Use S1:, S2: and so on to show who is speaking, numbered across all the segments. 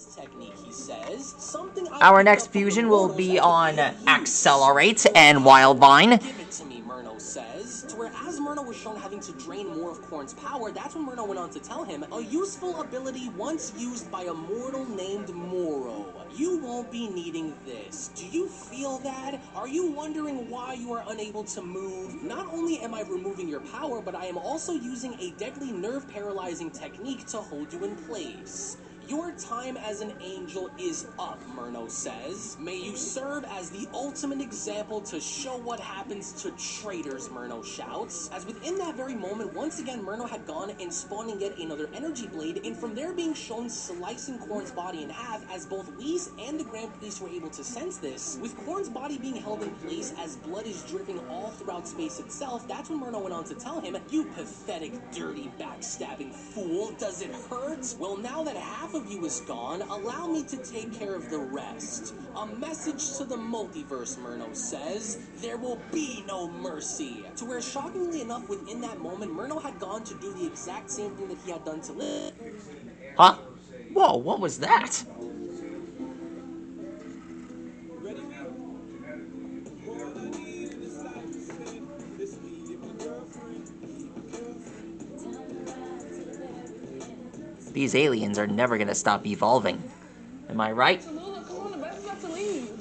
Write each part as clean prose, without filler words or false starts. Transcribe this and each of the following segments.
S1: this technique, he says. Something
S2: Our next fusion will be on Accelerate and Wildvine.
S1: Give it to me, Murno says. To where as Murno was shown having to drain more of Corn's power, that's when Murno went on to tell him, a useful ability once used by a mortal named Moro. You won't be needing this. Do you feel that? Are you wondering why you are unable to move? Not only am I removing your power, but I am also using a deadly nerve paralyzing technique to hold you in place. Your time as an angel is up, Murno says. May you serve as the ultimate example to show what happens to traitors, Murno shouts. As within that very moment, once again, Murno had gone and spawning yet another energy blade, and from there being shown slicing Corn's body in half, as both Whis and the Grand Priest were able to sense this. With Corn's body being held in place as blood is dripping all throughout space itself, that's when Murno went on to tell him, you pathetic, dirty, backstabbing fool, does it hurt? Well, now that half of you is gone, allow me to take care of the rest. A message to the multiverse, Murno says. There will be no mercy. To where, shockingly enough, within that moment, Murno had gone to do the exact same thing that he had done to Liv.
S2: Huh? Whoa, what was that? These aliens are never gonna stop evolving. Am I right?
S3: Come on, the best about to leave.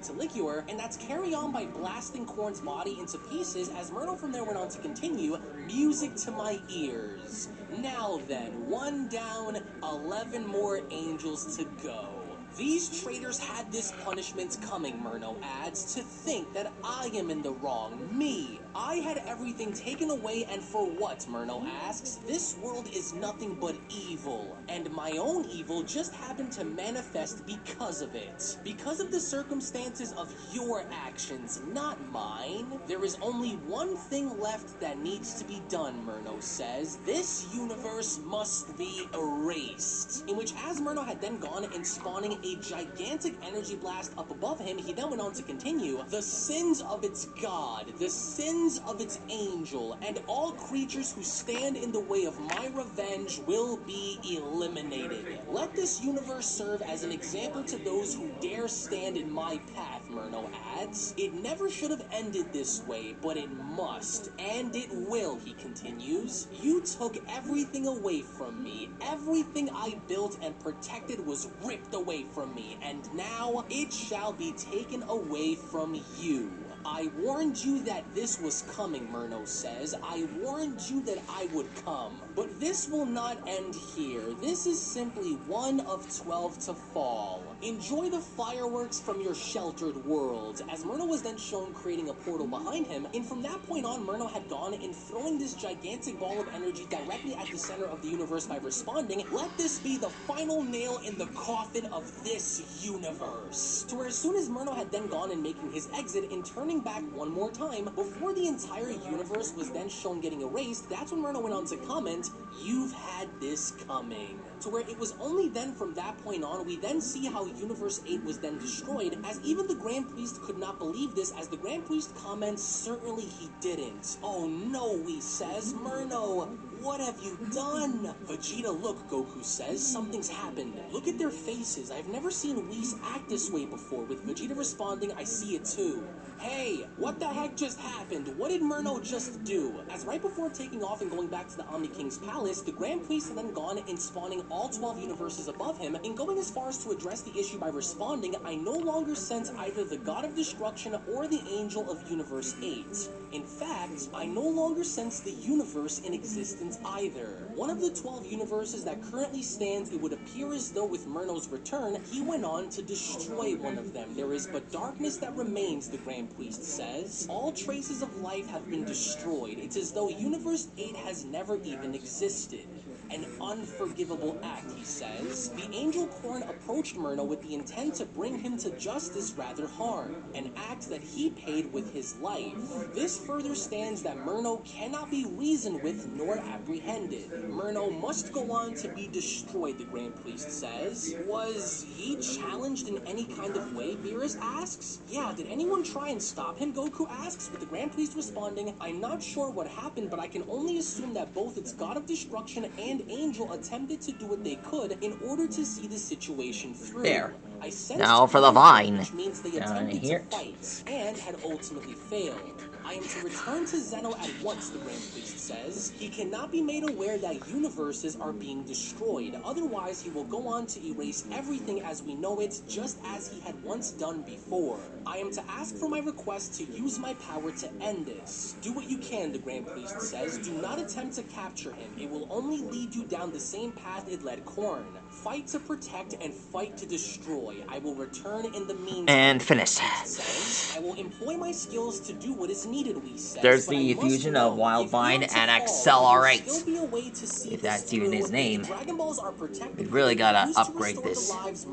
S1: To Liqueur, and that's carry on by blasting Corn's body into pieces as Murno from there went on to continue, music to my ears. Now then, 1 down, 11 more angels to go. These traitors had this punishment coming, Murno adds, to think that I am in the wrong. Me. I had everything taken away, and for what, Murno asks? This world is nothing but evil, and my own evil just happened to manifest because of it. Because of the circumstances of your actions, not mine. There is only one thing left that needs to be done, Murno says. This universe must be erased. In which, as Murno had then gone and spawning a gigantic energy blast up above him, he then went on to continue, the sins of its god, the sins of its angel, and all creatures who stand in the way of my revenge will be eliminated. Let this universe serve as an example to those who dare stand in my path, Murno adds. It never should have ended this way, but it must, and it will, he continues. You took everything away from me. Everything I built and protected was ripped away from me, and now it shall be taken away from you. I warned you that this was coming, Murno says. I warned you that I would come. But this will not end here. This is simply one of 12 to fall. Enjoy the fireworks from your sheltered world. As Murno was then shown creating a portal behind him, and from that point on, Murno had gone and throwing this gigantic ball of energy directly at the center of the universe by responding, let this be the final nail in the coffin of this universe. To where as soon as Murno had then gone and making his exit and turning back one more time, before the entire universe was then shown getting erased, that's when Murno went on to comment, you've had this coming. To where it was only then from that point on, we then see how Universe 8 was then destroyed, as even the Grand Priest could not believe this, as the Grand Priest comments, certainly he didn't. Oh no, he says, Murno, what have you done? Vegeta, look, Goku says, something's happened. Look at their faces. I've never seen Whis act this way before. With Vegeta responding, I see it too. Hey, what the heck just happened? What did Murno just do? As right before taking off and going back to the Omni King's palace, the Grand Priest had then gone and spawning all 12 universes above him, and going as far as to address the issue by responding, I no longer sense either the God of Destruction or the Angel of Universe 8. In fact, I no longer sense the universe in existence either. One of the 12 universes that currently stands, it would appear as though with Murno's return, he went on to destroy one of them. There is but darkness that remains, the Grand Priest says. All traces of life have been destroyed. It's as though Universe 8 has never even existed. An unforgivable act, he says. The Angel Corn approached Myrna with the intent to bring him to justice rather hard, an act that he paid with his life. This further stands that Myrno cannot be reasoned with nor apprehended. Myrno must go on to be destroyed, the Grand Priest says. Was he challenged in any kind of way, Beerus asks? Yeah, did anyone try and stop him, Goku asks, with the Grand Priest responding, I'm not sure what happened, but I can only assume that both its God of Destruction and Angel attempted to do what they could in order to see the situation through.
S2: There.
S1: I sensed
S2: Now for the vine.
S1: which means they
S2: Down
S1: attempted
S2: here.
S1: to fight and had ultimately failed. I am to return to Zeno at once, the Grand Priest says. He cannot be made aware that universes are being destroyed. Otherwise, he will go on to erase everything as we know it, just as he had once done before. I am to ask for my request to use my power to end this. Do what you can, the Grand Priest says. Do not attempt to capture him. It will only lead you down the same path it led Korn. Fight to protect and fight to destroy. I will return in the meantime.
S2: And finished.
S1: Says, I will employ my skills to do what is needed, we says.
S2: There's
S1: but
S2: the
S1: I must
S2: fusion
S1: know,
S2: of Wild
S1: if
S2: Vine
S1: we are to
S2: and
S1: fall, there will
S2: Accelerate.
S1: still be a way to see
S2: If
S1: this
S2: that's even
S1: through.
S2: his name.
S1: The Dragon Balls are protected.
S2: We really gotta
S1: Used to
S2: upgrade
S1: restore the
S2: this.
S1: lives